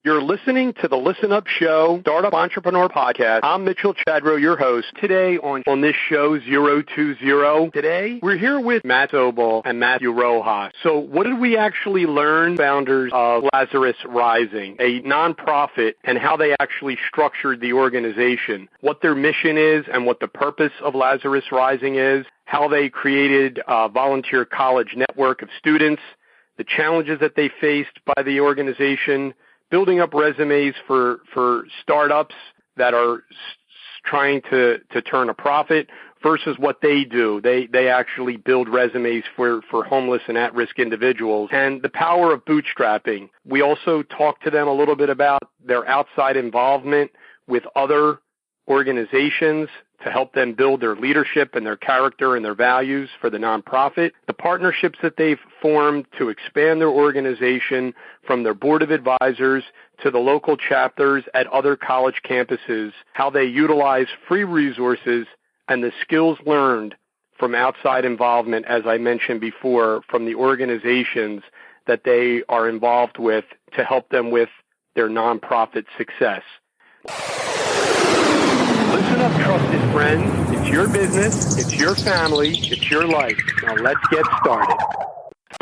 You're listening to the Listen Up Show, Startup Entrepreneur Podcast. I'm Mitchell Chadro, your host. Today on this show, 020, today we're here with Matt Sobel and Matthew Rojas. So what did we actually learn, founders of Lazarus Rising, a nonprofit, and how they actually structured the organization, what their mission is and what the purpose of Lazarus Rising is, how they created a volunteer college network of students, the challenges that they faced by the organization, building up resumes for startups that are trying to turn a profit versus what they do. They actually build resumes for homeless and at-risk individuals, and the power of bootstrapping. We also talked to them a little bit about their outside involvement with other organizations to help them build their leadership and their character and their values for the nonprofit, the partnerships that they've formed to expand their organization from their board of advisors to the local chapters at other college campuses, how they utilize free resources and the skills learned from outside involvement, as I mentioned before, from the organizations that they are involved with to help them with their nonprofit success. Listen up, trusted friends. It's your business, it's your family, it's your life. Now let's get started.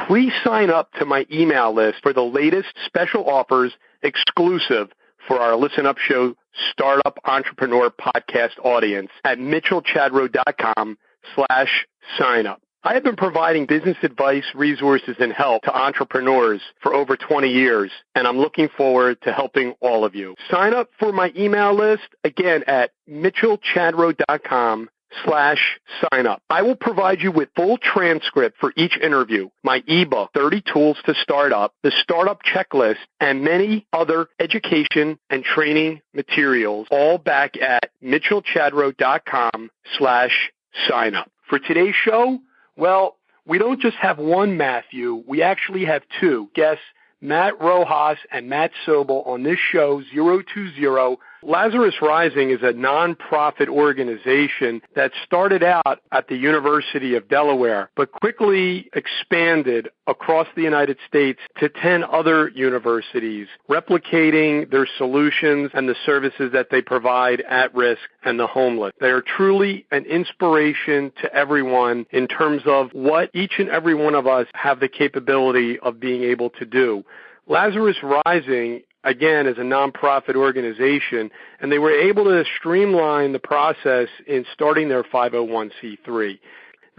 Please sign up to my email list for the latest special offers exclusive for our Listen Up Show Startup Entrepreneur Podcast audience at mitchellchadro.com/sign up. I have been providing business advice, resources, and help to entrepreneurs for over 20 years, and I'm looking forward to helping all of you. Sign up for my email list, again, at mitchellchadro.com/sign up. I will provide you with full transcript for each interview, my ebook, 30 Tools to Start Up, the Startup Checklist, and many other education and training materials, all back at mitchellchadro.com/sign up. For today's show, well, we don't just have one Matthew. We actually have two guests, Matt Rojas and Matt Sobel, on this show, 020. Lazarus Rising is a nonprofit organization that started out at the University of Delaware, but quickly expanded across the United States to 10 other universities, replicating their solutions and the services that they provide at risk and the homeless. They are truly an inspiration to everyone in terms of what each and every one of us have the capability of being able to do. Lazarus Rising, again, is a nonprofit organization, and they were able to streamline the process in starting their 501c3.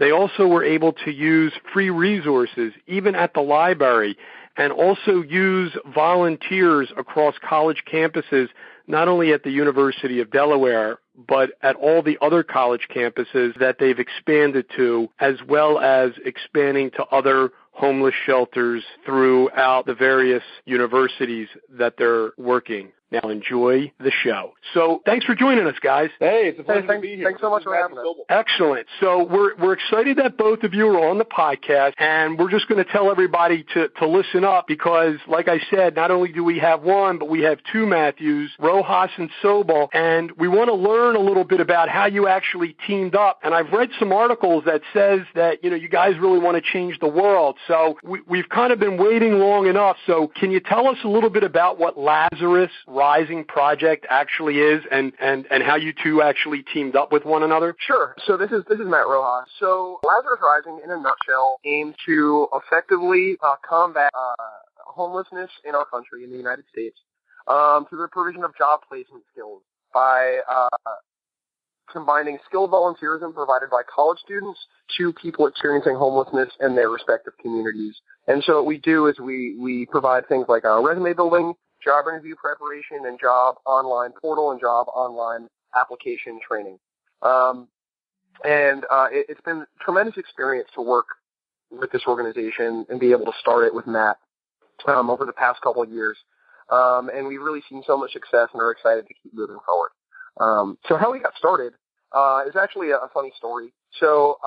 They also were able to use free resources, even at the library, and also use volunteers across college campuses, not only at the University of Delaware, but at all the other college campuses that they've expanded to, as well as expanding to other homeless shelters throughout the various universities that they're working. Now enjoy the show. So thanks for joining us, guys. Hey, it's a pleasure to be here. Thanks so much for having us. Excellent. So we're excited that both of you are on the podcast, and we're just going to tell everybody to listen up because, like I said, not only do we have one, but we have two Matthews, Rojas and Sobel, and we want to learn a little bit about how you actually teamed up. And I've read some articles that says that, you guys really want to change the world. So we've kind of been waiting long enough. So can you tell us a little bit about what Lazarus Rising project actually is and how you two actually teamed up with one another? Sure. So this is Matt Rojas. So Lazarus Rising, in a nutshell, aims to effectively combat homelessness in our country, in the United States, through the provision of job placement skills by combining skilled volunteerism provided by college students to people experiencing homelessness in their respective communities. And so what we do is we provide things like resume building, job interview preparation, and job online portal and job online application training. It's been a tremendous experience to work with this organization and be able to start it with Matt over the past couple of years. And we've really seen so much success and are excited to keep moving forward. So how we got started is actually a funny story. So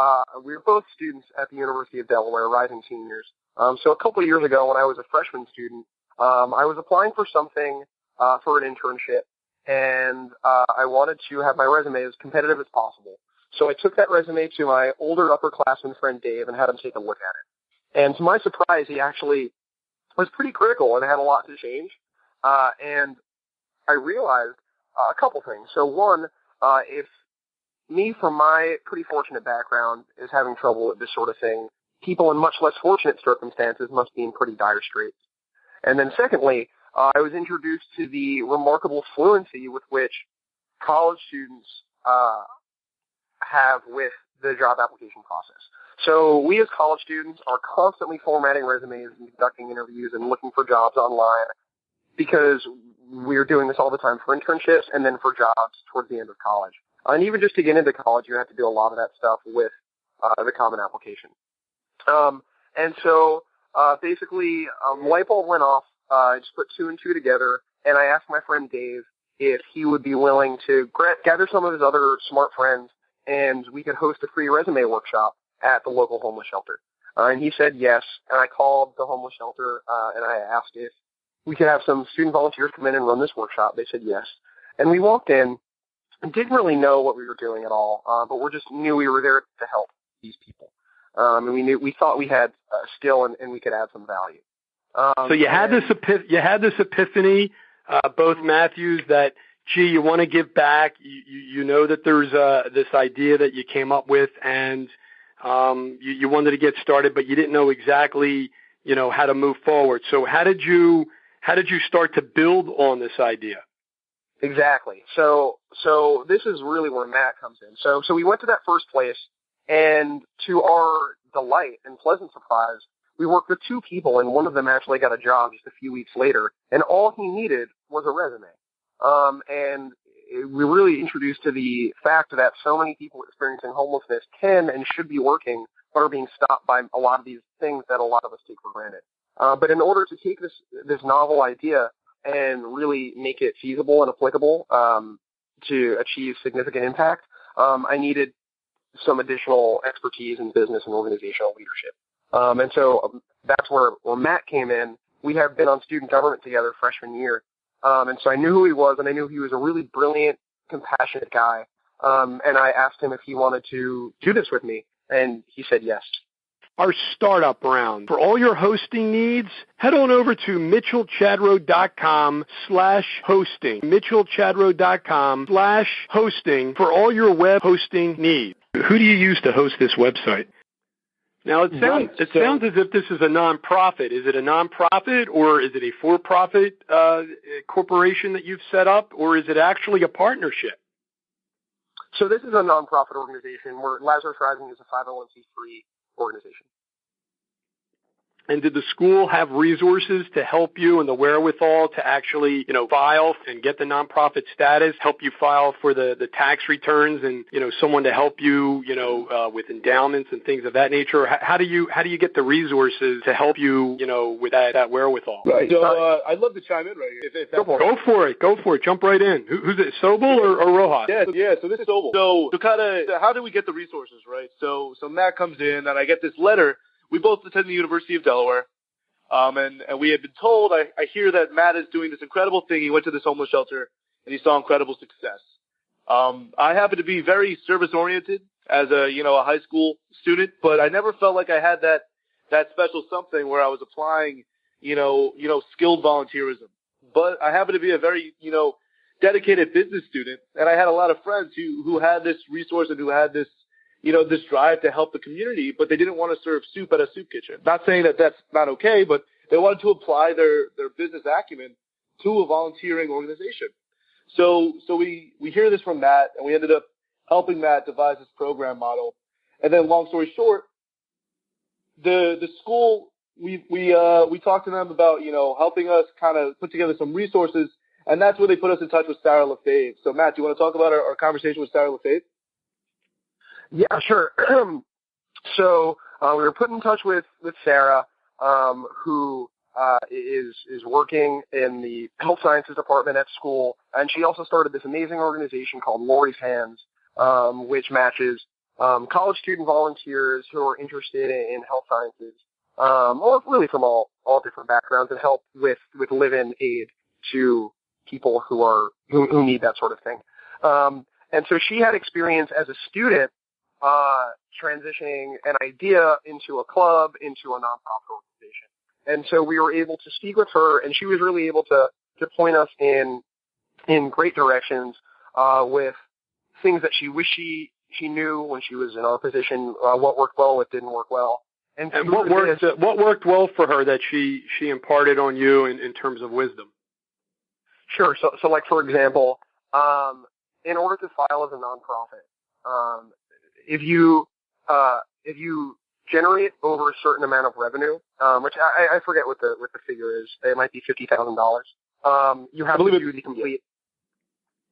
we were both students at the University of Delaware, rising seniors. So a couple of years ago, when I was a freshman student, I was applying for something for an internship, and I wanted to have my resume as competitive as possible. So I took that resume to my older upperclassman friend Dave and had him take a look at it. And to my surprise, he actually was pretty critical and had a lot to change. And I realized a couple things. So one, if me, from my pretty fortunate background, is having trouble with this sort of thing, people in much less fortunate circumstances must be in pretty dire straits. And then secondly, I was introduced to the remarkable fluency with which college students have with the job application process. So we as college students are constantly formatting resumes and conducting interviews and looking for jobs online because we're doing this all the time for internships and then for jobs towards the end of college. And even just to get into college, you have to do a lot of that stuff with the Common Application. And so basically, light bulb went off. I just put two and two together, and I asked my friend Dave if he would be willing to gather some of his other smart friends, and we could host a free resume workshop at the local homeless shelter. And he said yes, and I called the homeless shelter, and I asked if we could have some student volunteers come in and run this workshop. They said yes. And we walked in and didn't really know what we were doing at all, but we just knew we were there to help these people. And we thought we had skill and we could add some value. So you had this epiphany, both Matthews, that, gee, you want to give back. You know that there's this idea that you came up with, and you wanted to get started, but you didn't know exactly, how to move forward. So how did you start to build on this idea? Exactly. So this is really where Matt comes in. So we went to that first place, and to our delight and pleasant surprise, we worked with two people, and one of them actually got a job just a few weeks later, and all he needed was a resume. And we were really introduced to the fact that so many people experiencing homelessness can and should be working, but are being stopped by a lot of these things that a lot of us take for granted. But in order to take this novel idea and really make it feasible and applicable to achieve significant impact, I needed some additional expertise in business and organizational leadership. And so that's where Matt came in. We have been on student government together freshman year. And so I knew who he was, and I knew he was a really brilliant, compassionate guy. And I asked him if he wanted to do this with me, and he said yes. Our startup round. For all your hosting needs, head on over to mitchellchadro.com/hosting. mitchellchadro.com/hosting for all your web hosting needs. Who do you use to host this website? Now, it sounds as if this is a nonprofit. Is it a nonprofit, or is it a for-profit corporation that you've set up, or is it actually a partnership? So this is a nonprofit organization where Lazarus Rising is a 501c3 organization. And did the school have resources to help you and the wherewithal to actually, file and get the nonprofit status, help you file for the tax returns, and, someone to help you, with endowments and things of that nature? How do you get the resources to help you, with that wherewithal? Right. So I'd love to chime in right here. If Go for it. Jump right in. Who's it? Sobel or Rojas? Yeah. So this is Sobel. So how do we get the resources, right? So Matt comes in, and I get this letter. We both attend the University of Delaware, and we had been told, I hear that Matt is doing this incredible thing. He went to this homeless shelter, and he saw incredible success. I happen to be very service-oriented as a high school student, but I never felt like I had that special something where I was applying, skilled volunteerism. But I happen to be a very, dedicated business student, and I had a lot of friends who had this resource and who had this this drive to help the community, but they didn't want to serve soup at a soup kitchen. Not saying that that's not okay, but they wanted to apply their business acumen to a volunteering organization. So we hear this from Matt, and we ended up helping Matt devise this program model. And then, long story short, the school, we talked to them about, helping us kind of put together some resources, and that's where they put us in touch with Sarah LaFave. So Matt, do you want to talk about our conversation with Sarah LaFave? Yeah, sure. So we were put in touch with Sarah, who is working in the health sciences department at school, and she also started this amazing organization called Lori's Hands, which matches college student volunteers who are interested in health sciences, or really from all different backgrounds, and help with live-in aid to people who need that sort of thing. And so she had experience as a student transitioning an idea into a club, into a nonprofit organization. And so we were able to speak with her, and she was really able to to point us in great directions with things that she wished she knew when she was in our position, what worked well, what didn't work well. And what worked well for her that she imparted on you in terms of wisdom? Sure. So like, for example, in order to file as a nonprofit, if you generate over a certain amount of revenue, which I forget what the figure is, it might be $50,000. You have to do the complete.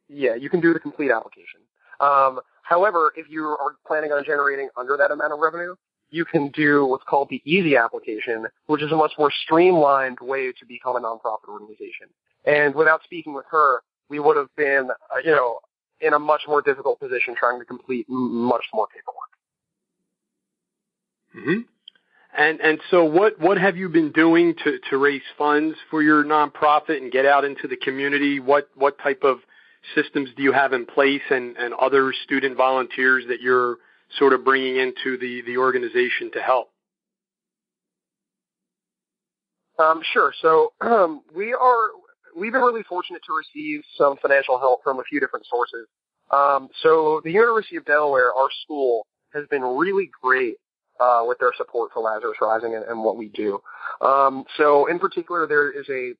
Yeah, you can do the complete application. However, if you are planning on generating under that amount of revenue, you can do what's called the easy application, which is a much more streamlined way to become a nonprofit organization. And without speaking with her, we would have been, in a much more difficult position trying to complete much more paperwork. Mm-hmm. And so what have you been doing to raise funds for your nonprofit and get out into the community? What type of systems do you have in place and other student volunteers that you're sort of bringing into the organization to help? Sure. So we've been really fortunate to receive some financial help from a few different sources. So the University of Delaware, our school, has been really great with their support for Lazarus Rising and what we do. So in particular, there is a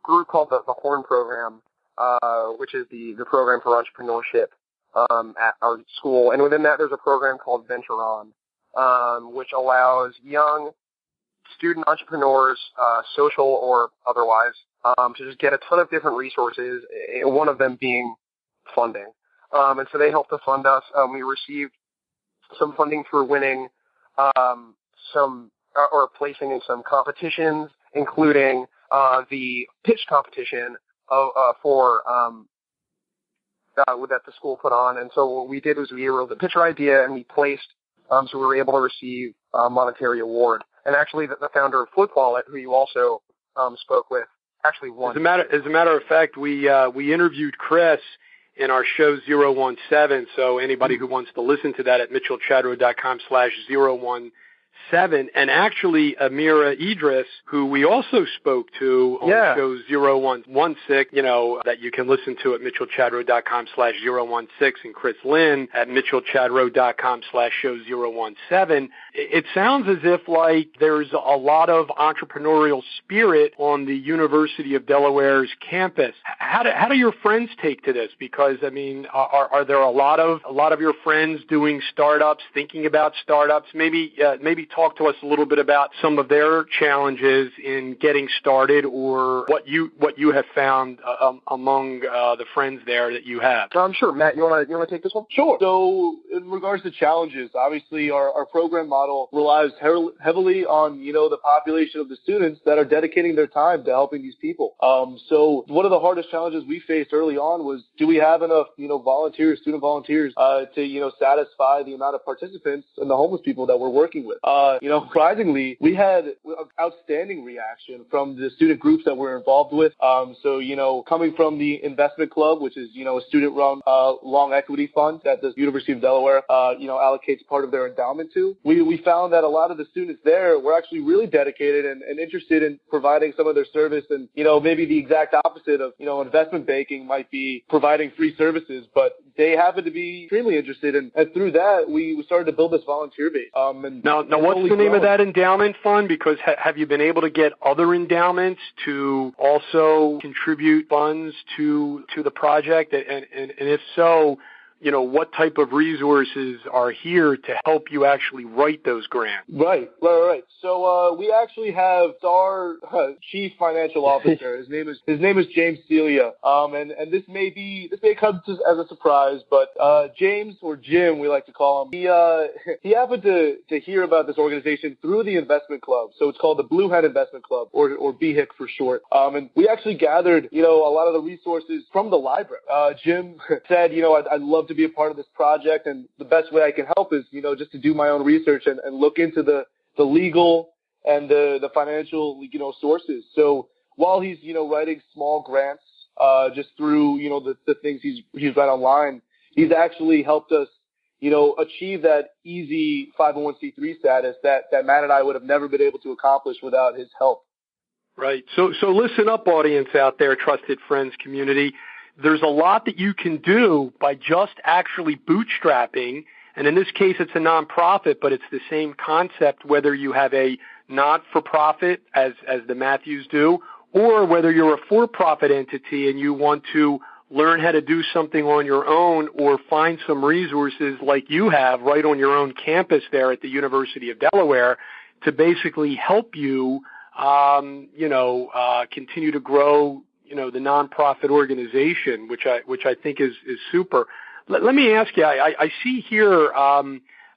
group called the Horn Program, which is the program for entrepreneurship at our school. And within that, there's a program called Venture On, which allows young student entrepreneurs, social or otherwise, to just get a ton of different resources, one of them being funding. And so they helped to fund us. We received some funding for winning placing in some competitions, including the pitch competition that the school put on. And so what we did was we wrote the pitch our idea and we placed, so we were able to receive a monetary award. And actually the founder of Flip Wallet, who you also spoke with, actually won. As a matter of fact, we interviewed Chris in our show 017. So anybody who wants to listen to that at mitchellchadro.com/017. And actually, Amira Idris, who we also spoke to on show 0116, that you can listen to at mitchellchadro.com/016, and Chris Lynn at mitchellchadro.com/show017. It sounds as if like there's a lot of entrepreneurial spirit on the University of Delaware's campus. How do your friends take to this? Because I mean, are there a lot of your friends doing startups, thinking about startups? Maybe talk to us a little bit about some of their challenges in getting started, or what you have found among the friends there that you have. Sure, Matt. You want to take this one? Sure. So, in regards to challenges, obviously our program model relies heavily on the population of the students that are dedicating their time to helping these people. So one of the hardest challenges we faced early on was, do we have enough student volunteers to satisfy the amount of participants and the homeless people that we're working with? Surprisingly, we had an outstanding reaction from the student groups that we're involved with. So, coming from the investment club, which is, a student-run long equity fund that the University of Delaware, allocates part of their endowment to, we found that a lot of the students there were actually really dedicated and interested in providing some of their service. And, maybe the exact opposite of, investment banking might be providing free services, but they happen to be extremely interested. And through that, we started to build this volunteer base. Now, what's the name of that endowment fund? Because have you been able to get other endowments to also contribute funds to the project? And if so, what type of resources are here to help you actually write those grants? Right. So we actually have our chief financial officer. His name is James Celia. And this may come as a surprise, but James, or Jim, we like to call him. He happened to hear about this organization through the investment club. So it's called the Blue Hen Investment Club, or BHIC for short. And we actually gathered a lot of the resources from the library. Jim said, I'd love to be a part of this project, and the best way I can help is just to do my own research and look into the legal and the financial sources. So while he's writing small grants just through the things he's read online, he's actually helped us achieve that easy 501c3 status that Matt and I would have never been able to accomplish without his help. Right. So listen up, audience out there, trusted friends community. There's a lot that you can do by just actually bootstrapping. And in this case, it's a nonprofit, but it's the same concept, whether you have a not-for-profit, as the Matthews do, or whether you're a for-profit entity and you want to learn how to do something on your own or find some resources like you have right on your own campus there at the University of Delaware to basically help you, continue to grow, the nonprofit organization, which I think is super. Let me ask you, I see here,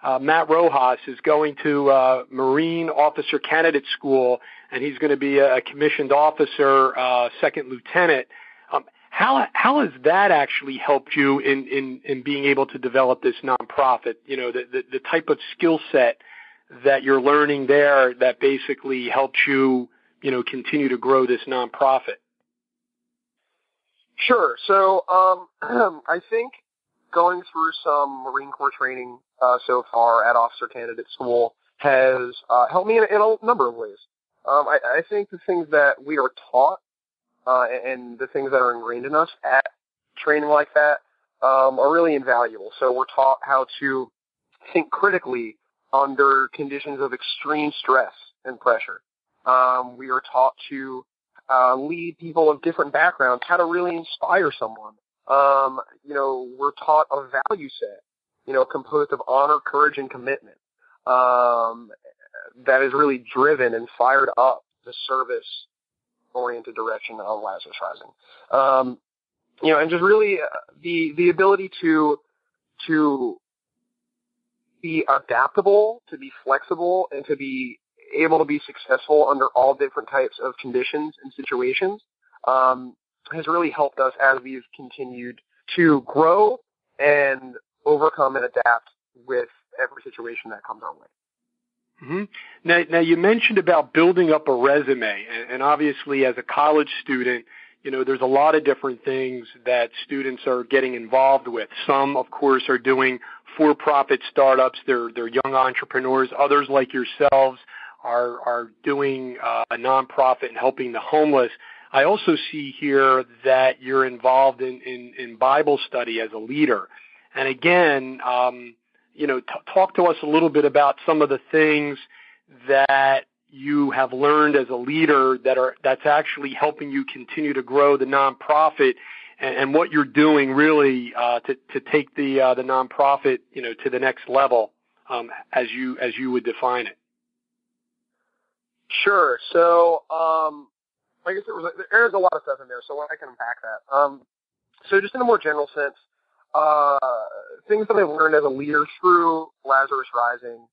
Matt Rojas is going to Marine Officer Candidate School, and he's going to be a commissioned officer, second lieutenant. How has that actually helped you in being able to develop this nonprofit? The type of skill set that you're learning there that basically helps you, continue to grow this nonprofit. Sure. So I think going through some Marine Corps training so far at Officer Candidate School has helped me in a number of ways. I think the things that we are taught and the things that are ingrained in us at training like that are really invaluable. So we're taught how to think critically under conditions of extreme stress and pressure. We are taught to lead people of different backgrounds, how to really inspire someone. We're taught a value set, composed of honor, courage, and commitment, that is really driven and fired up the service-oriented direction of Lazarus Rising. And just really the ability to be adaptable, to be flexible, and to be able to be successful under all different types of conditions and situations has really helped us as we've continued to grow and overcome and adapt with every situation that comes our way. Mm-hmm. Now you mentioned about building up a resume, and obviously as a college student, there's a lot of different things that students are getting involved with. Some, of course, are doing for-profit startups. They're young entrepreneurs. Others, like yourselves, are doing a nonprofit and helping the homeless. I also see here that you're involved in Bible study as a leader. And again, talk to us a little bit about some of the things that you have learned as a leader that's actually helping you continue to grow the nonprofit, and what you're doing really to take the nonprofit to the next level, as you would define it. Sure. So I guess there's a lot of stuff in there, so I can unpack that. So just in a more general sense, things that I've learned as a leader through Lazarus Rising,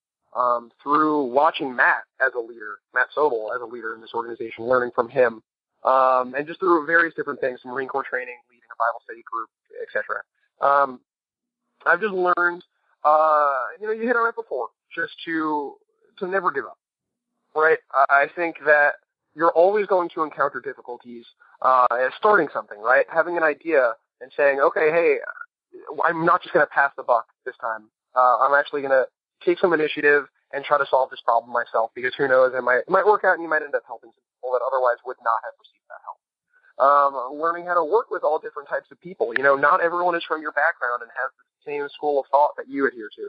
through watching Matt as a leader, Matt Sobel as a leader in this organization, learning from him, and just through various different things, some Marine Corps training, leading a Bible study group, etc. I've just learned, you hit on it before, just to never give up, right? I think that you're always going to encounter difficulties starting something, right? Having an idea and saying, okay, hey, I'm not just going to pass the buck this time. I'm actually going to take some initiative and try to solve this problem myself, because who knows, it might work out and you might end up helping some people that otherwise would not have received that help. Learning how to work with all different types of people. Not everyone is from your background and has the same school of thought that you adhere to.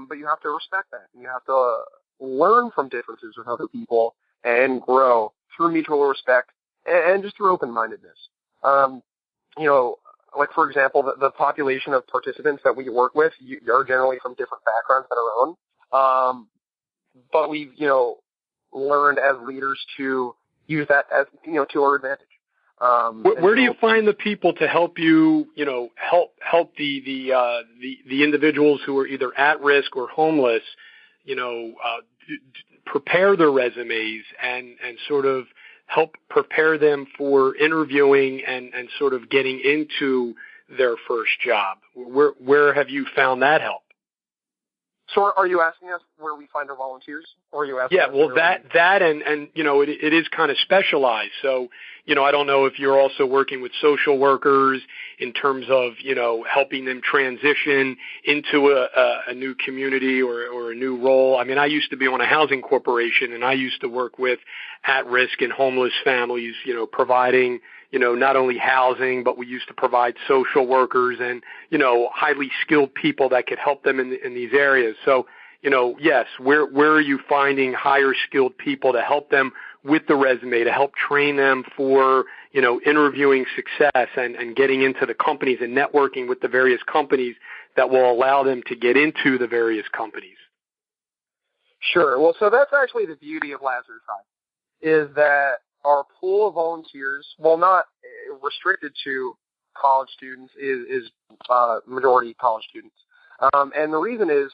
But you have to respect that. And you have to learn from differences with other people and grow through mutual respect and just through open-mindedness. Like, for example, the population of participants that we work with are generally from different backgrounds than our own. But we've, learned as leaders to use that as, to our advantage. Where do you find the people to help you, help the individuals who are either at risk or homeless, prepare their resumes and sort of help prepare them for interviewing and sort of getting into their first job? Where have you found that help? So are you asking us where we find our volunteers? Or are you asking us that and you know, it is kind of specialized. So, you know, I don't know if you're also working with social workers in terms of, you know, helping them transition into a new community or a new role. I mean, I used to be on a housing corporation, and I used to work with at-risk and homeless families, you know, providing, you know, not only housing, but we used to provide social workers and, you know, highly skilled people that could help them in these areas. So, you know, yes, where are you finding higher skilled people to help them with the resume, to help train them for, you know, interviewing success and getting into the companies and networking with the various companies that will allow them to get into the various companies? Sure. Well, so that's actually the beauty of Lazarus Rising, is that our pool of volunteers, while not restricted to college students, is majority college students. And the reason is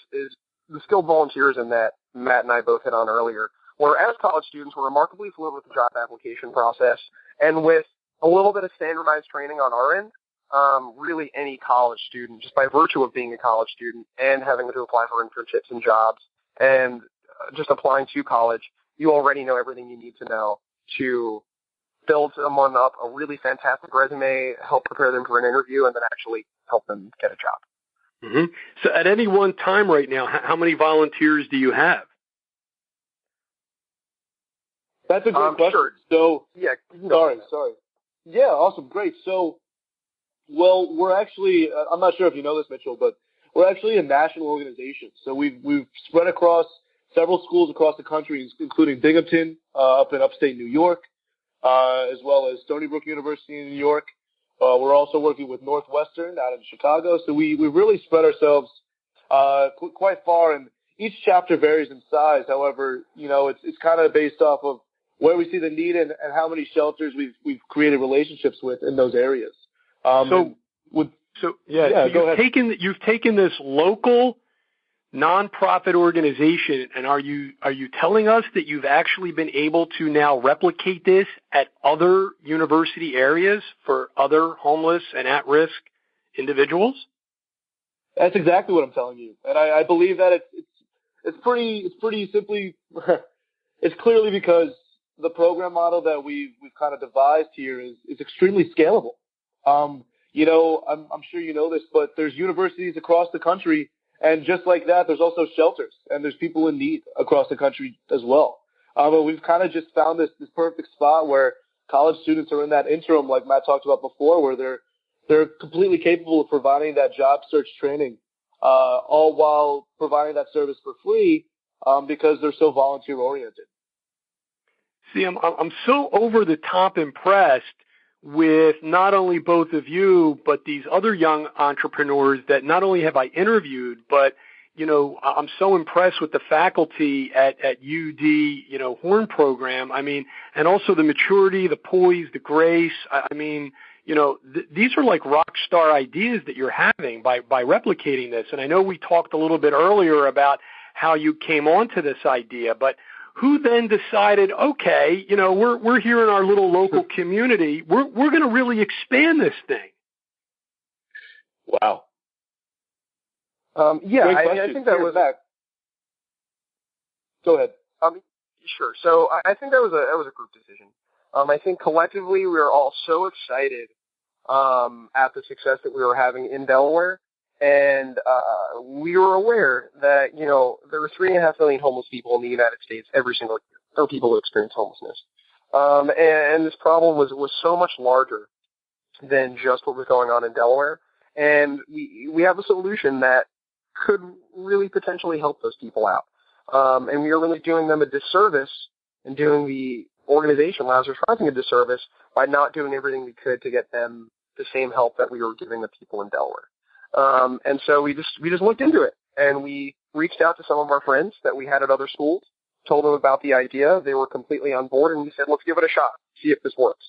the skilled volunteers in that Matt and I both hit on earlier, where as college students, we're remarkably fluent with the job application process, and with a little bit of standardized training on our end, really any college student, just by virtue of being a college student and having to apply for internships and jobs and just applying to college, you already know everything you need to know to build someone up a really fantastic resume, help prepare them for an interview, and then actually help them get a job. Mm-hmm. So at any one time right now, how many volunteers do you have? That's a great question. Sure. So, yeah, sorry. Yeah, awesome, great. So, well, we're actually, I'm not sure if you know this, Mitchell, but we're actually a national organization. So we've spread across several schools across the country, including Binghamton, up in upstate New York, as well as Stony Brook University in New York. We're also working with Northwestern out in Chicago. So we've really spread ourselves quite far, and each chapter varies in size. However, you know, it's kind of based off of where we see the need and how many shelters we've created relationships with in those areas. So you've taken this local nonprofit organization, and are you telling us that you've actually been able to now replicate this at other university areas for other homeless and at-risk individuals? That's exactly what I'm telling you, and I believe that it's pretty simply it's clearly because the program model that we've kind of devised here is extremely scalable. You know, I'm sure you know this, but there's universities across the country. And just like that, there's also shelters, and there's people in need across the country as well. But we've kind of just found this perfect spot where college students are in that interim, like Matt talked about before, where they're completely capable of providing that job search training, all while providing that service for free, because they're so volunteer oriented. See, I'm so over the top impressed with not only both of you, but these other young entrepreneurs that not only have I interviewed, but, you know, I'm so impressed with the faculty at UD, you know, Horn program. I mean, and also the maturity, the poise, the grace. I mean, you know, these are like rock star ideas that you're having by replicating this. And I know we talked a little bit earlier about how you came onto this idea, but who then decided, okay, you know, we're here in our little local community. We're going to really expand this thing. Wow. I think that was back. Go ahead. Sure. So I think that was a group decision. I think collectively we were all so excited at the success that we were having in Delaware. And we were aware that, you know, there were 3.5 million homeless people in the United States every single year, or people who experience homelessness. And this problem was so much larger than just what was going on in Delaware. And we have a solution that could really potentially help those people out. And we are really doing them a disservice and doing the organization, Lazarus Rising, a disservice by not doing everything we could to get them the same help that we were giving the people in Delaware. And so we just looked into it, and we reached out to some of our friends that we had at other schools, told them about the idea. They were completely on board, and we said, let's give it a shot, see if this works.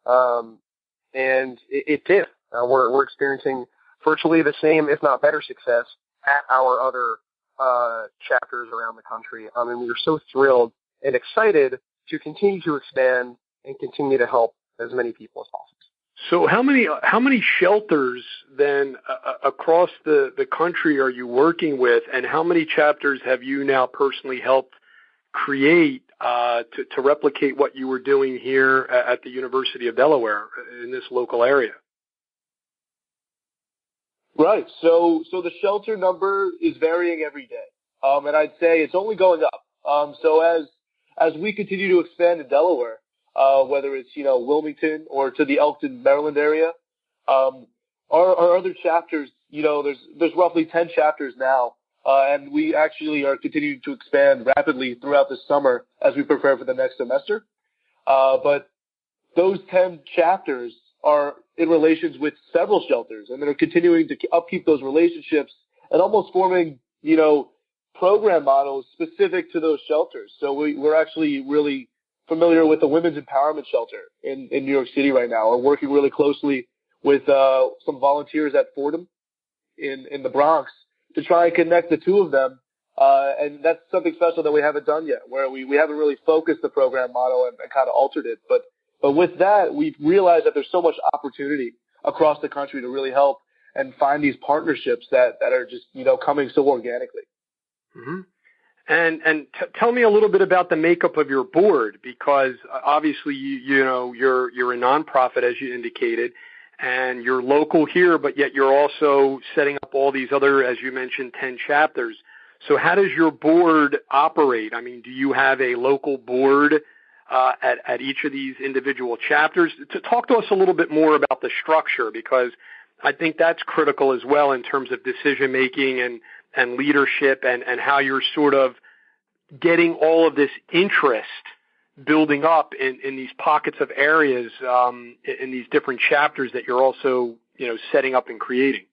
And it did. We're experiencing virtually the same, if not better, success at our other chapters around the country. And we are so thrilled and excited to continue to expand and continue to help as many people as possible. So how many shelters then across the country are you working with, and how many chapters have you now personally helped create to replicate what you were doing here at the University of Delaware in this local area? Right. So the shelter number is varying every day, and I'd say it's only going up. So as we continue to expand in Delaware, whether it's Wilmington or to the Elkton, Maryland area, our other chapters, there's roughly 10 chapters now, and we actually are continuing to expand rapidly throughout the summer as we prepare for the next semester. But those 10 chapters are in relations with several shelters, and they're continuing to upkeep those relationships and almost forming, program models specific to those shelters. So we're actually really familiar with the Women's Empowerment Shelter in New York City right now. We're working really closely with some volunteers at Fordham in the Bronx to try and connect the two of them. And that's something special that we haven't done yet, where we haven't really focused the program model and kind of altered it. But with that, we've realized that there's so much opportunity across the country to really help and find these partnerships that are just, coming so organically. Mm-hmm. And tell me a little bit about the makeup of your board, because obviously you're a nonprofit, as you indicated, and you're local here, but yet you're also setting up all these other, as you mentioned, 10 chapters. So how does your board operate? I mean, do you have a local board at each of these individual chapters? To talk to us a little bit more about the structure, because I think that's critical as well in terms of decision making and leadership and how you're sort of getting all of this interest building up in these pockets of areas, in these different chapters that you're also, setting up and creating.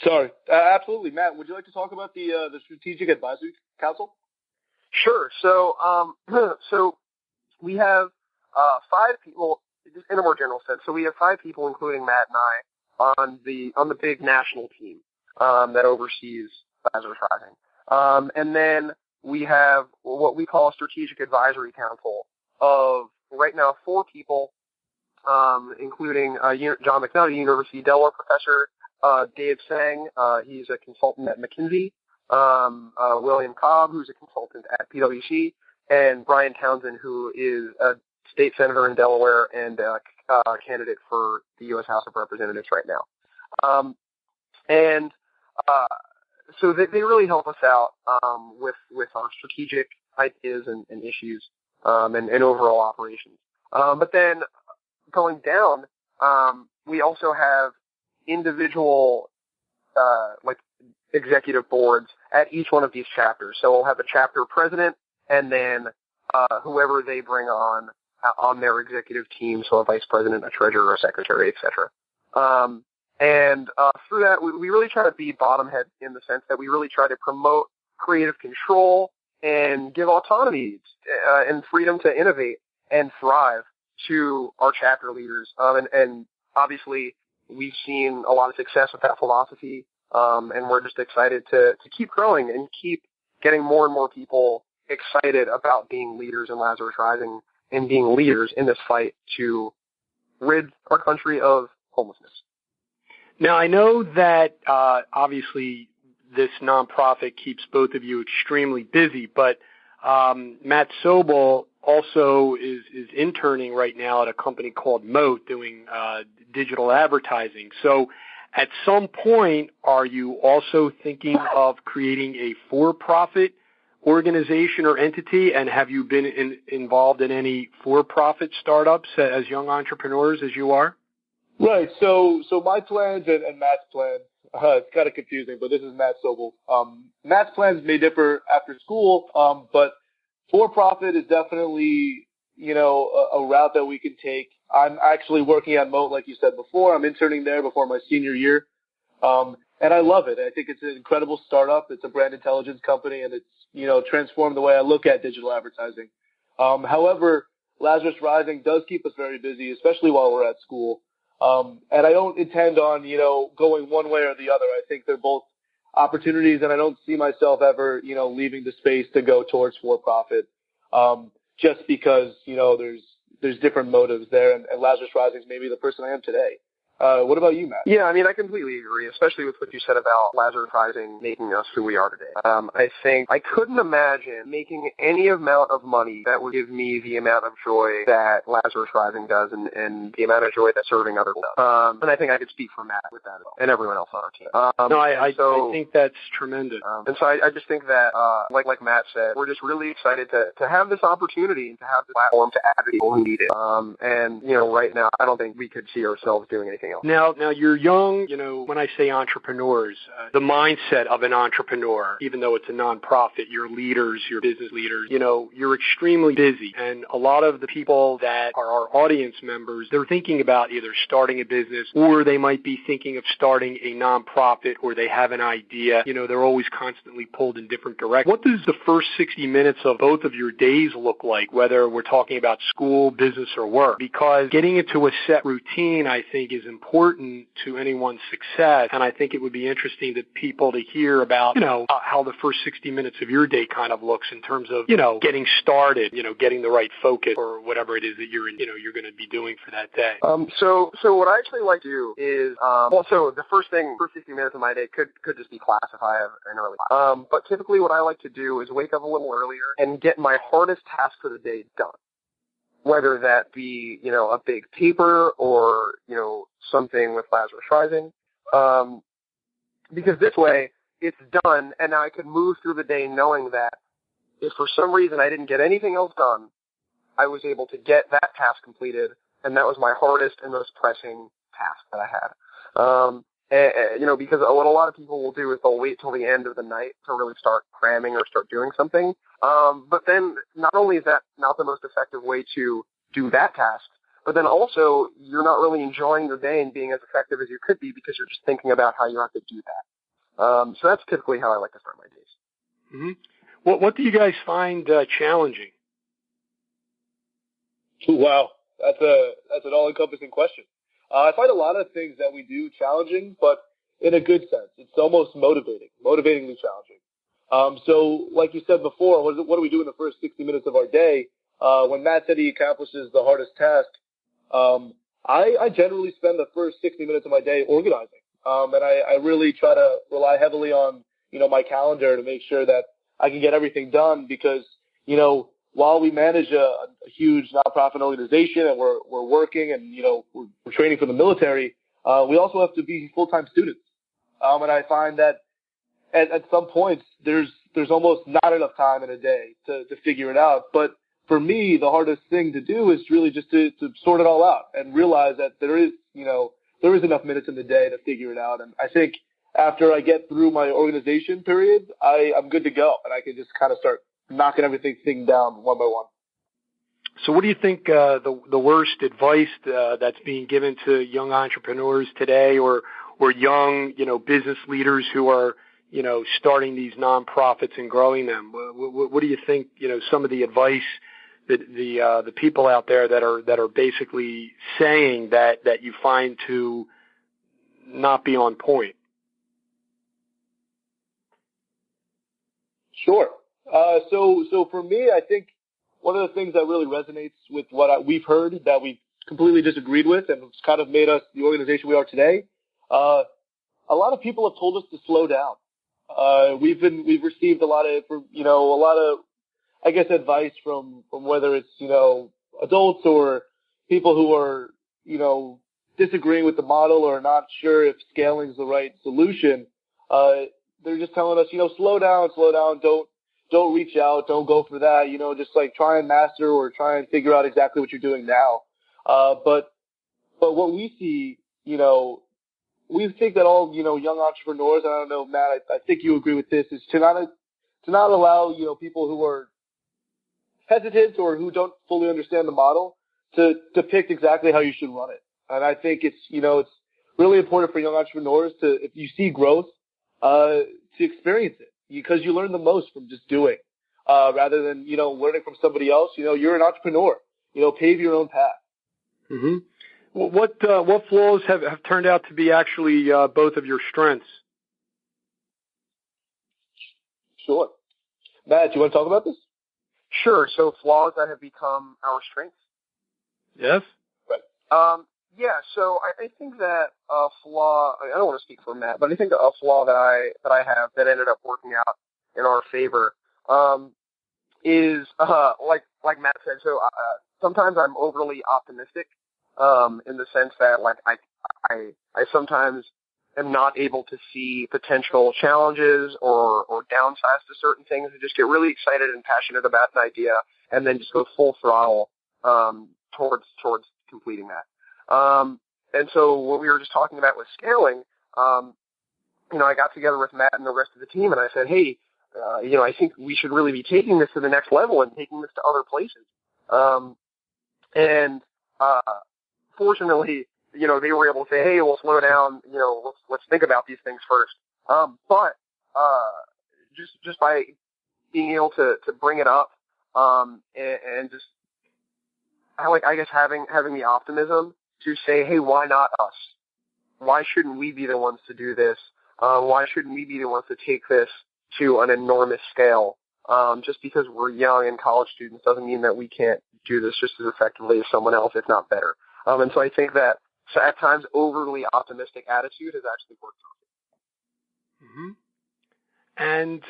Sorry. Absolutely. Matt, would you like to talk about the Strategic Advisory Council? Sure. So, so we have 5 people in a more general sense. So we have 5 people, including Matt and I, on the big national team that oversees Lazarus Rising. And then we have what we call a Strategic Advisory Council of right now 4 people, including John McNutt, a University of Delaware professor, Dave Sang, he's a consultant at McKinsey, William Cobb, who's a consultant at PwC, and Brian Townsend, who is a state senator in Delaware and a candidate for the U.S. House of Representatives right now. So they really help us out with our strategic ideas and issues and overall operations. But then going down, we also have individual executive boards at each one of these chapters. So we'll have a chapter president and then whoever they bring on their executive team, so a vice president, a treasurer, a secretary, etc. And through that, we really try to be bottom-head in the sense that we really try to promote creative control and give autonomy and freedom to innovate and thrive to our chapter leaders. And obviously, we've seen a lot of success with that philosophy, and we're just excited to keep growing and keep getting more and more people excited about being leaders in Lazarus Rising and being leaders in this fight to rid our country of homelessness. Now, I know that obviously this nonprofit keeps both of you extremely busy, but Matt Sobel also is interning right now at a company called Moat doing digital advertising. So at some point, are you also thinking of creating a for-profit organization or entity, and have you been involved in any for-profit startups as young entrepreneurs as you are? Right. So my plans and Matt's plans, it's kind of confusing, but this is Matt Sobel. Matt's plans may differ after school, but for-profit is definitely, a route that we can take. I'm actually working at Moat, like you said before. I'm interning there before my senior year. And I love it. I think it's an incredible startup. It's a brand intelligence company, and it's, transformed the way I look at digital advertising. However, Lazarus Rising does keep us very busy, especially while we're at school. And I don't intend on, going one way or the other. I think they're both opportunities, and I don't see myself ever, leaving the space to go towards for-profit, just because, there's there's different motives there, and Lazarus Rising is maybe the person I am today. What about you, Matt? Yeah, I mean, I completely agree, especially with what you said about Lazarus Rising making us who we are today. I think I couldn't imagine making any amount of money that would give me the amount of joy that Lazarus Rising does and the amount of joy that serving others does. And I think I could speak for Matt with that as well, and everyone else on our team. I think that's tremendous. And so I just think that, like Matt said, we're just really excited to have this opportunity and to have this platform to advocate people who need it. And, right now, I don't think we could see ourselves doing anything else. Now you're young, when I say entrepreneurs, the mindset of an entrepreneur, even though it's a nonprofit, you're leaders, you're business leaders, you're extremely busy. And a lot of the people that are our audience members, they're thinking about either starting a business or they might be thinking of starting a nonprofit or they have an idea. They're always constantly pulled in different directions. What does the first 60 minutes of both of your days look like, whether we're talking about school, business, or work? Because getting into a set routine, I think, is important to anyone's success, and I think it would be interesting to people to hear about, how the first 60 minutes of your day kind of looks in terms of, getting started, getting the right focus or whatever it is that you're going to be doing for that day. So what I actually like to do is, so the first 60 minutes of my day could just be class if I have an early class. But typically what I like to do is wake up a little earlier and get my hardest task for the day done. Whether that be, a big paper or, something with Lazarus Rising. Because this way, it's done, and now I can move through the day knowing that if for some reason I didn't get anything else done, I was able to get that task completed, and that was my hardest and most pressing task that I had. Because what a lot of people will do is they'll wait till the end of the night to really start cramming or start doing something. But then not only is that not the most effective way to do that task, but then also you're not really enjoying the day and being as effective as you could be because you're just thinking about how you have to do that. So that's typically how I like to start my days. Mm-hmm. What do you guys find challenging? Wow, that's an all-encompassing question. I find a lot of things that we do challenging, but in a good sense. It's almost motivatingly challenging. So like you said before, what do we do in the first 60 minutes of our day? When Matt said he accomplishes the hardest task, I generally spend the first 60 minutes of my day organizing. And I really try to rely heavily on, my calendar to make sure that I can get everything done because, while we manage a huge nonprofit organization and we're working and, we're training for the military, we also have to be full-time students. And I find that at some points there's almost not enough time in a day to figure it out. But for me, the hardest thing to do is really just to sort it all out and realize that there is enough minutes in the day to figure it out. And I think after I get through my organization period, I'm good to go and I can just kind of start knocking everything down one by one. So what do you think the worst advice that's being given to young entrepreneurs today or young, business leaders who are, starting these nonprofits and growing them? What do you think, some of the advice that the people out there that are basically saying that you find to not be on point? Sure. So for me, I think one of the things that really resonates with what we've heard that we've completely disagreed with and it's kind of made us the organization we are today, a lot of people have told us to slow down. We've received a lot of, I guess, advice from whether it's, adults or people who are, disagreeing with the model or not sure if scaling is the right solution. They're just telling us, slow down, don't reach out, don't go for that, just like try and master or try and figure out exactly what you're doing now. But what we see, we think that all, young entrepreneurs, and I don't know, Matt, I think you agree with this, is to not allow, people who are hesitant or who don't fully understand the model to depict exactly how you should run it. And I think it's, it's really important for young entrepreneurs to, if you see growth, to experience it because you learn the most from just doing, rather than, learning from somebody else. You're an entrepreneur, pave your own path. Mm-hmm. What flaws have turned out to be actually both of your strengths? Sure. Matt, do you want to talk about this? Sure. So flaws that have become our strengths. Yes? Yeah, so I think that a flaw, I don't want to speak for Matt, but I think a flaw that I have that ended up working out in our favor, is, like Matt said, so, sometimes I'm overly optimistic, in the sense that, like, I sometimes am not able to see potential challenges or downsides to certain things and just get really excited and passionate about an idea and then just go full throttle, towards completing that. And so what we were just talking about with scaling, I got together with Matt and the rest of the team and I said, hey, I think we should really be taking this to the next level and taking this to other places. Fortunately, they were able to say, hey, we'll slow down, let's think about these things first. But just by being able to bring it up, and just, I guess having the optimism to say, hey, why not us? Why shouldn't we be the ones to do this? Why shouldn't we be the ones to take this to an enormous scale? Just because we're young and college students doesn't mean that we can't do this just as effectively as someone else, if not better. And so I think that at times overly optimistic attitude has actually worked for me. And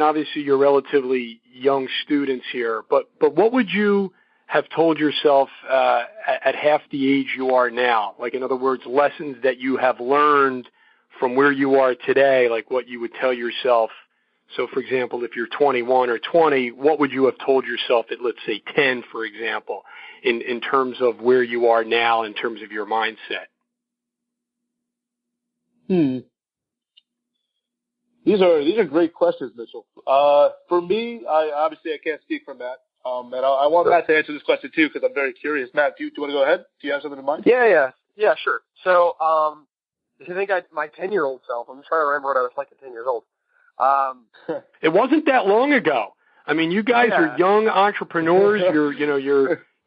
obviously you're relatively young students here, but what would you have told yourself at half the age you are now? Like, in other words, lessons that you have learned from where you are today, like what you would tell yourself. So, for example, if you're 21 or 20, what would you have told yourself at, let's say, 10, for example, in terms of where you are now, in terms of your mindset? These are great questions, Mitchell. For me, I can't speak for Matt. And I want Matt to answer this question too, because I'm very curious. Matt, do you want to go ahead? Do you have something in mind? Yeah, sure. So, if you think my 10-year-old self, I'm trying to remember what I was like at 10 years old. It wasn't that long ago. I mean, you guys are young entrepreneurs.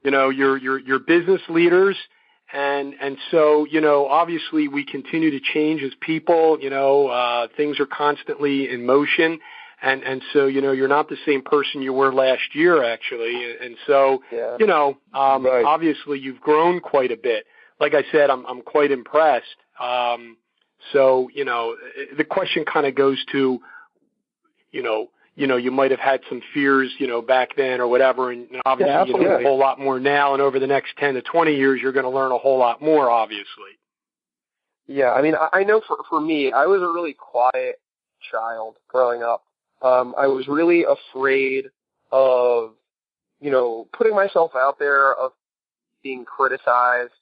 You're business leaders. And so, obviously we continue to change as people, things are constantly in motion. And so, you're not the same person you were last year, actually. And so, Right. Obviously you've grown quite a bit. Like I said, I'm quite impressed. So, the question kind of goes to, you might have had some fears, back then or whatever, and obviously you know a whole lot more now, and over the next 10 to 20 years, you're going to learn a whole lot more, obviously. Yeah, I know for me, I was a really quiet child growing up. I was really afraid of, putting myself out there, of being criticized,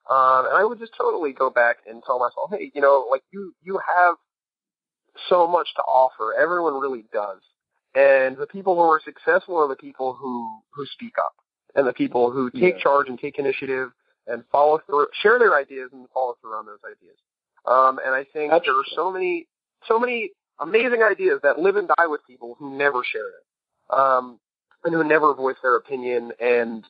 and I would just totally go back and tell myself, hey, you have so much to offer. Everyone really does. And the people who are successful are the people who speak up, and the people who take charge and take initiative and follow through, share their ideas and follow through on those ideas. And I think there are so many amazing ideas that live and die with people who never share it, and who never voice their opinion and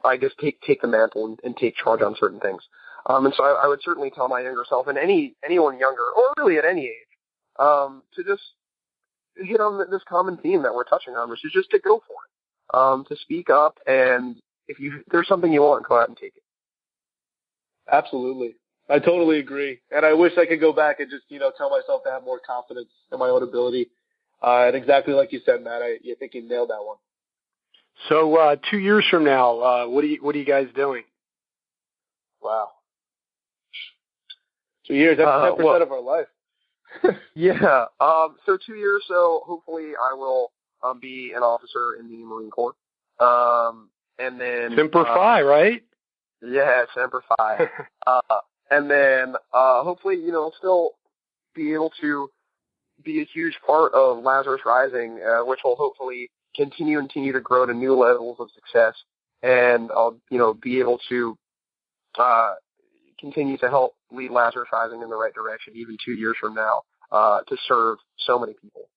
I guess take the mantle and take charge on certain things. And so I would certainly tell my younger self, and anyone younger, or really at any age, to just hit on this common theme that we're touching on, which is just to go for it, to speak up, and if there's something you want, go out and take it. Absolutely. I totally agree. And I wish I could go back and just, tell myself to have more confidence in my own ability. And exactly like you said, Matt, I think you nailed that one. So 2 years from now, what are you guys doing? Wow. 2 years, that's 10% of our life. Yeah. So 2 years, so hopefully I will be an officer in the Marine Corps. And then Semper Fi, right? Yeah, Semper Fi. And then hopefully, still be able to be a huge part of Lazarus Rising, which will hopefully continue to grow to new levels of success, and I'll be able to continue to help lead Lazarus Rising in the right direction even 2 years from now, to serve so many people.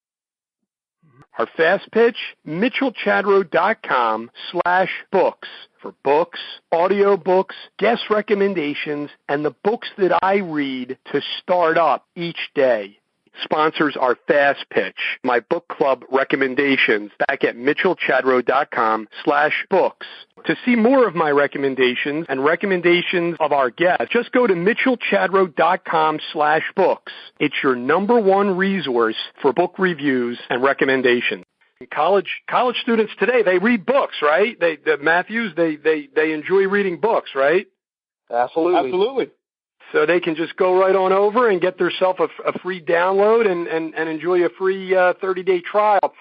Our fast pitch, mitchellchadro.com/books for books, audio books, guest recommendations, and the books that I read to start up each day. sponsors our Fast Pitch, my book club recommendations, back at mitchellchadro.com/books. To see more of my recommendations and recommendations of our guests, just go to mitchellchadro.com/books. It's your number one resource for book reviews and recommendations. College students today, they read books, right? They enjoy reading books, right? Absolutely. So they can just go right on over and get themselves a free download and enjoy a free 30-day trial.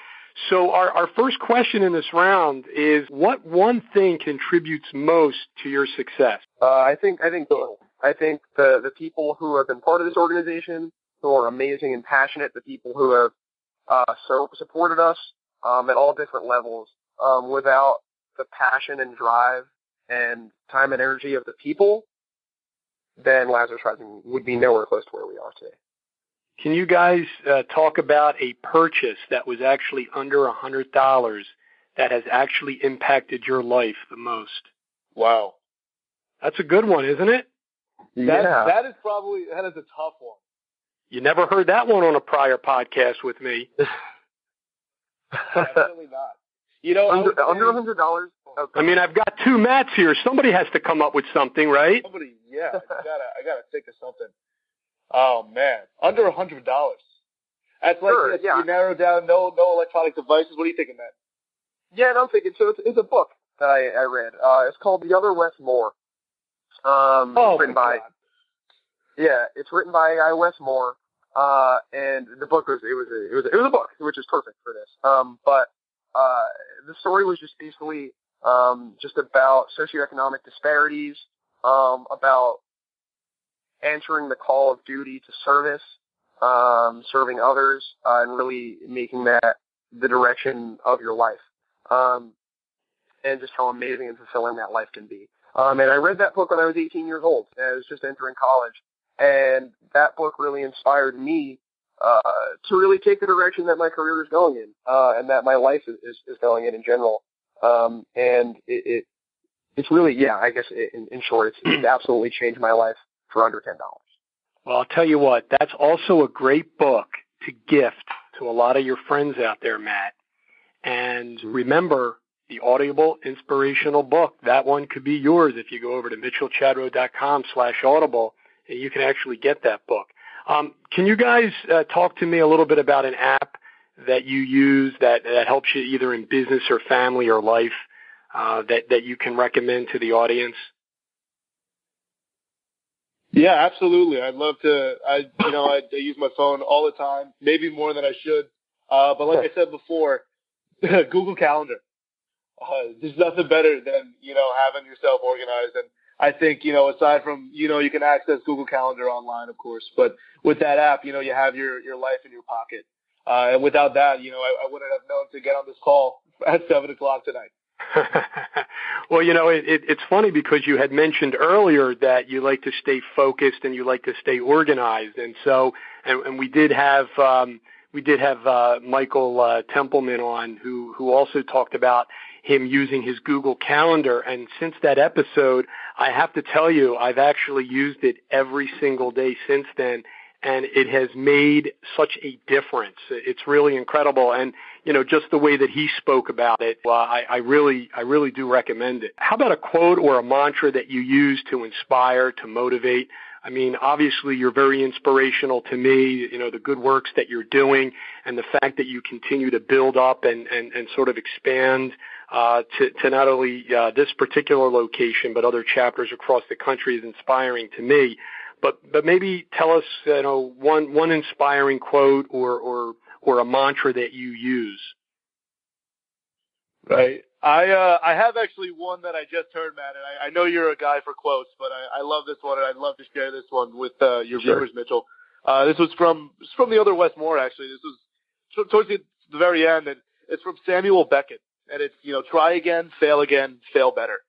So our first question in this round is, what one thing contributes most to your success? I think people. I think the people who have been part of this organization, who are amazing and passionate, the people who have supported us at all different levels. Without the passion and drive and time and energy of the people, then Lazarus Rising would be nowhere close to where we are today. Can you guys talk about a purchase that was actually under $100 that has actually impacted your life the most? Wow. That's a good one, isn't it? That is a tough one. You never heard that one on a prior podcast with me. Definitely not. You know, under $100. I mean, I've got two Matts here. Somebody has to come up with something, right? Yeah. I gotta think of something. Oh man, under $100. That's like Sure, yeah. You narrow down no electronic devices. What are you thinking, Matt? Yeah, and I'm thinking. So it's a book that I read. It's called The Other Wes Moore. It's written by. Yeah, it's written by Wes Moore. And the book was a book, which is perfect for this. But the story was just basically just about socioeconomic disparities, about answering the call of duty to service, serving others, and really making that the direction of your life, and just how amazing and fulfilling that life can be. And I read that book when I was 18 years old, and I was just entering college. And that book really inspired me to really take the direction that my career is going in, and that my life is going in general. And it's really, I guess in short, it's absolutely changed my life for under $10. Well, I'll tell you what, that's also a great book to gift to a lot of your friends out there, Matt. And remember, the Audible inspirational book, that one could be yours if you go over to mitchellchadro.com/audible. And you can actually get that book. Can you guys talk to me a little bit about an app that you use that helps you either in business or family or life that you can recommend to the audience? Yeah, absolutely. I'd love to. I use my phone all the time, maybe more than I should. But like I said before, Google Calendar. There's nothing better than having yourself organized. And I think, aside from, you can access Google Calendar online, of course, but with that app, you have your life in your pocket. And without that, I wouldn't have known to get on this call at 7 o'clock tonight. Well, it's funny because you had mentioned earlier that you like to stay focused and you like to stay organized. And so, and we did have Michael Templeman on who also talked about him using his Google Calendar. And since that episode, I have to tell you, I've actually used it every single day since then, and it has made such a difference. It's really incredible. And, just the way that he spoke about it, I really do recommend it. How about a quote or a mantra that you use to inspire, to motivate? I mean, obviously you're very inspirational to me, the good works that you're doing and the fact that you continue to build up and sort of expand to not only this particular location, but other chapters across the country is inspiring to me. But maybe tell us, one inspiring quote or a mantra that you use. Right. I have actually one that I just heard, Matt, and I know you're a guy for quotes, but I love this one, and I'd love to share this one with your viewers, Mitchell. This was from the other Wes Moore, actually. This was towards the very end, and it's from Samuel Beckett, and it's, try again, fail better.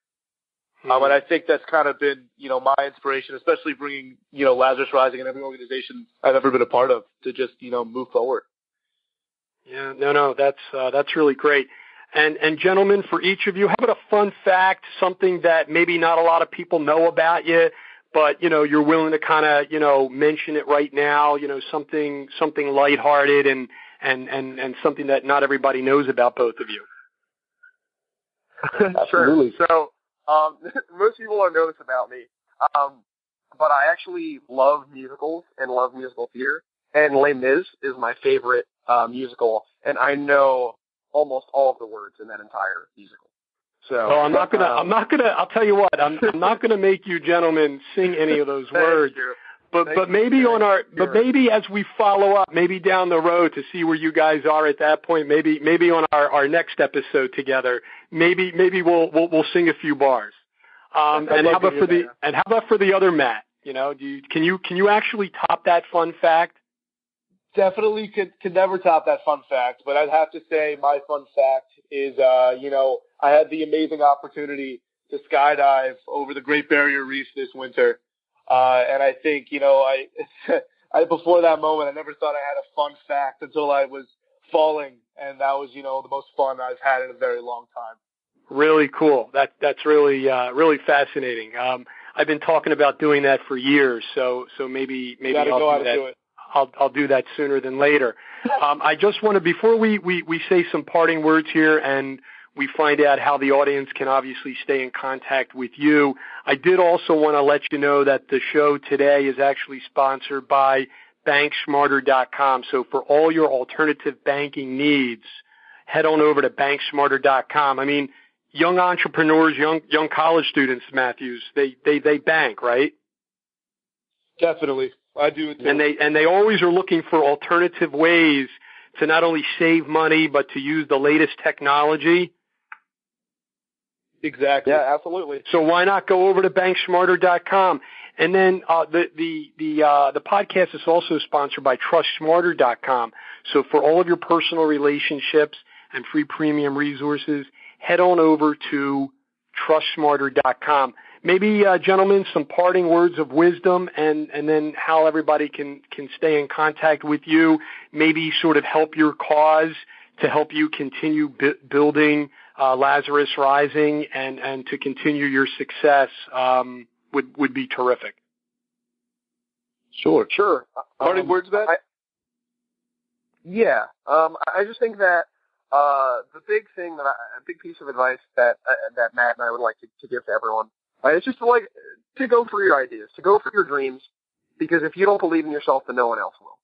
And I think that's kind of been, my inspiration, especially bringing, Lazarus Rising and every organization I've ever been a part of to just, move forward. Yeah, no, that's really great. And gentlemen, for each of you, how about a fun fact, something that maybe not a lot of people know about you, but, you're willing to kind of, mention it right now, something lighthearted and something that not everybody knows about both of you. Sure. So, most people don't know this about me, but I actually love musicals and love musical theater, and Les Mis is my favorite musical, and I know almost all of the words in that entire musical. So, I'm not gonna. I'll tell you what. I'm not gonna make you gentlemen sing any of those words. But maybe as we follow up, maybe down the road to see where you guys are at that point, maybe on our next episode together, maybe we'll sing a few bars. And how about for the other Matt? Can you actually top that fun fact? Definitely could never top that fun fact, but I'd have to say my fun fact is, I had the amazing opportunity to skydive over the Great Barrier Reef this winter. And I think, I before that moment, I never thought I had a fun fact until I was falling, and that was, the most fun I've had in a very long time. Really cool. That's really fascinating. I've been talking about doing that for years, so maybe I'll do that. I'll do that sooner than later. I just want to, before we say some parting words here and we find out how the audience can obviously stay in contact with you, I did also want to let you know that the show today is actually sponsored by banksmarter.com. So for all your alternative banking needs, head on over to banksmarter.com. I mean, young entrepreneurs, young college students, Matthews, they bank, right? Definitely. I do it too. And they always are looking for alternative ways to not only save money, but to use the latest technology. Exactly. Yeah, absolutely. So why not go over to banksmarter.com? And then the podcast is also sponsored by trustsmarter.com. So for all of your personal relationships and free premium resources, head on over to trustsmarter.com. Maybe, gentlemen, some parting words of wisdom and then how everybody can stay in contact with you, maybe sort of help your cause to help you continue building Lazarus Rising and to continue your success would be terrific. Sure. Parting words, Matt? I just think that the big thing a big piece of advice that Matt and I would like to give to everyone is just to go for your ideas, to go for your dreams, because if you don't believe in yourself, then no one else will.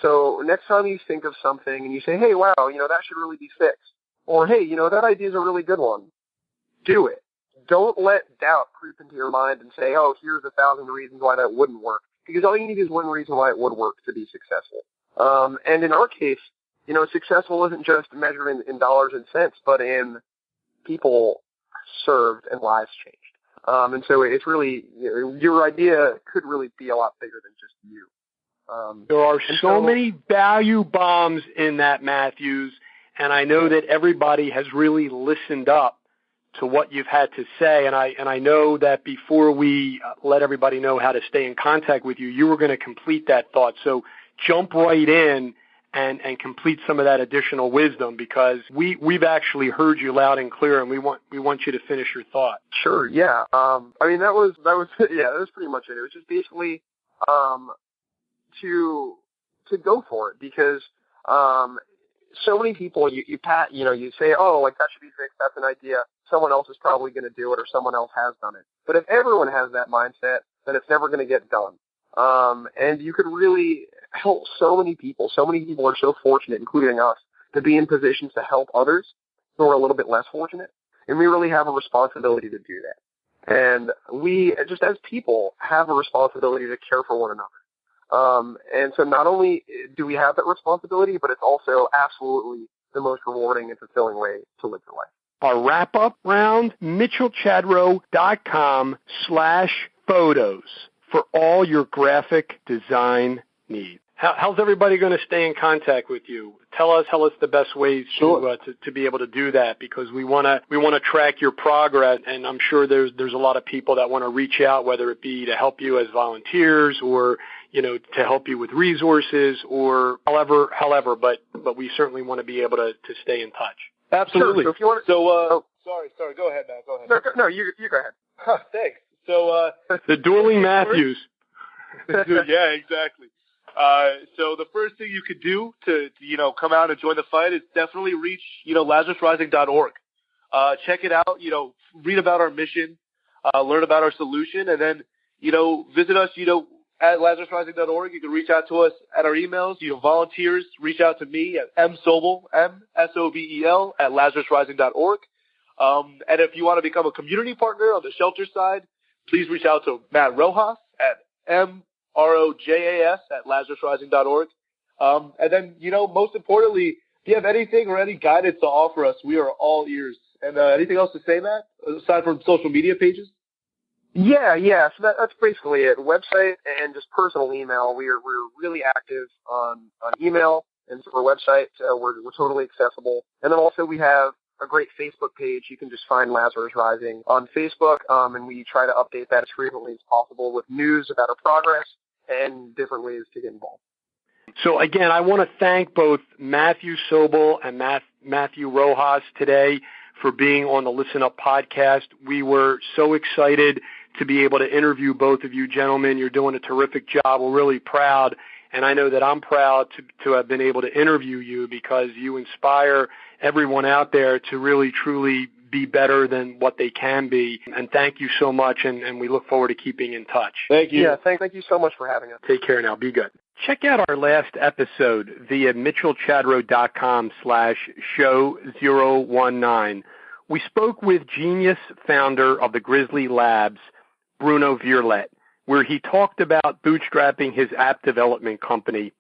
So next time you think of something and you say, hey, wow, that should really be fixed, or hey, that idea is a really good one, do it. Don't let doubt creep into your mind and say, oh, here's 1,000 reasons why that wouldn't work, because all you need is one reason why it would work to be successful. And in our case, successful isn't just measured in dollars and cents, but in people served and lives changed. And so it's really, your idea could really be a lot bigger than just you. There are so many value bombs in that, Matthews, and I know that everybody has really listened up to what you've had to say, and I know that before we let everybody know how to stay in contact with you, you were going to complete that thought. So jump right in and complete some of that additional wisdom, because we've actually heard you loud and clear, and we want you to finish your thought. Sure, yeah. That was pretty much it. It was just basically to go for it, because so many people you say, oh, like that should be fixed, that's an idea, someone else is probably going to do it, or someone else has done it. But if everyone has that mindset, then it's never going to get done. And you could really help so many people. So many people are so fortunate, including us, to be in positions to help others who are a little bit less fortunate. And we really have a responsibility to do that. And we, just as people, have a responsibility to care for one another. And so not only do we have that responsibility, but it's also absolutely the most rewarding and fulfilling way to live your life. Our wrap-up round, mitchellchadro.com/photos for all your graphic design needs. How's everybody going to stay in contact with you? Tell us the best ways to be able to do that, because we want to track your progress, and I'm sure there's a lot of people that want to reach out, whether it be to help you as volunteers or to help you with resources or however. But we certainly want to be able to stay in touch. Absolutely. Sure. So if you want sorry. Go ahead, Matt. Go ahead. No, you go ahead. Thanks. So the dueling Matthews. Yeah, exactly. So the first thing you could do to come out and join the fight is definitely reach LazarusRising.org. Check it out. Read about our mission, learn about our solution, and then visit us. At LazarusRising.org. You can reach out to us at our emails. Volunteers reach out to me at msobel, M-S-O-B-E-L, at LazarusRising.org. And if you want to become a community partner on the shelter side, please reach out to Matt Rojas at M-R-O-J-A-S at LazarusRising.org. And then, most importantly, if you have anything or any guidance to offer us, we are all ears. And anything else to say, Matt, aside from social media pages? Yeah. So that's basically it. Website and just personal email. We're really active on email and our website. We're totally accessible. And then also we have a great Facebook page. You can just find Lazarus Rising on Facebook, and we try to update that as frequently as possible with news about our progress and different ways to get involved. So again, I want to thank both Matthew Sobel and Matthew Rojas today for being on the Listen Up podcast. We were so excited to be able to interview both of you gentlemen. You're doing a terrific job. We're really proud, and I know that I'm proud to have been able to interview you because you inspire everyone out there to really, truly be better than what they can be. And thank you so much, and we look forward to keeping in touch. Thank you. Yeah, thank you so much for having us. Take care now. Be good. Check out our last episode via mitchellchadro.com/show019. We spoke with genius founder of the Grizzly Labs, Bruno Vierlet, where he talked about bootstrapping his app development company.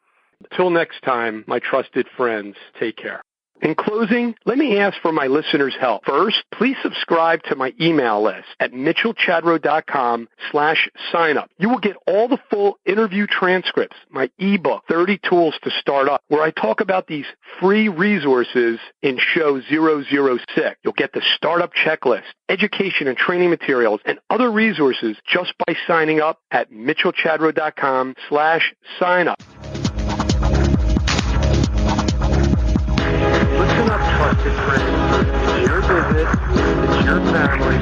Till next time, my trusted friends, take care. In closing, let me ask for my listeners' help. First, please subscribe to my email list at mitchellchadro.com/signup. You will get all the full interview transcripts, my ebook, 30 Tools to Start Up, where I talk about these free resources in show 006. You'll get the startup checklist, education and training materials, and other resources just by signing up at mitchellchadro.com/signup. Listen up, trusted friends. It's your business, it's your family,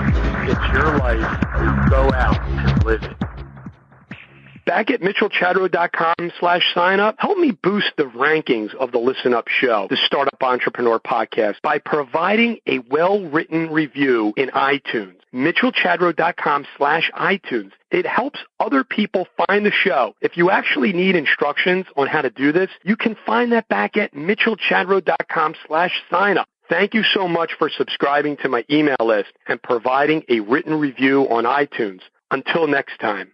it's your life. Go out and live it. Back at mitchellchadro.com/signup, help me boost the rankings of the Listen Up Show, the Startup Entrepreneur Podcast, by providing a well-written review in iTunes. mitchellchadro.com/iTunes. It helps other people find the show. If you actually need instructions on how to do this, you can find that back at mitchellchadro.com/signup. Thank you so much for subscribing to my email list and providing a written review on iTunes. Until next time.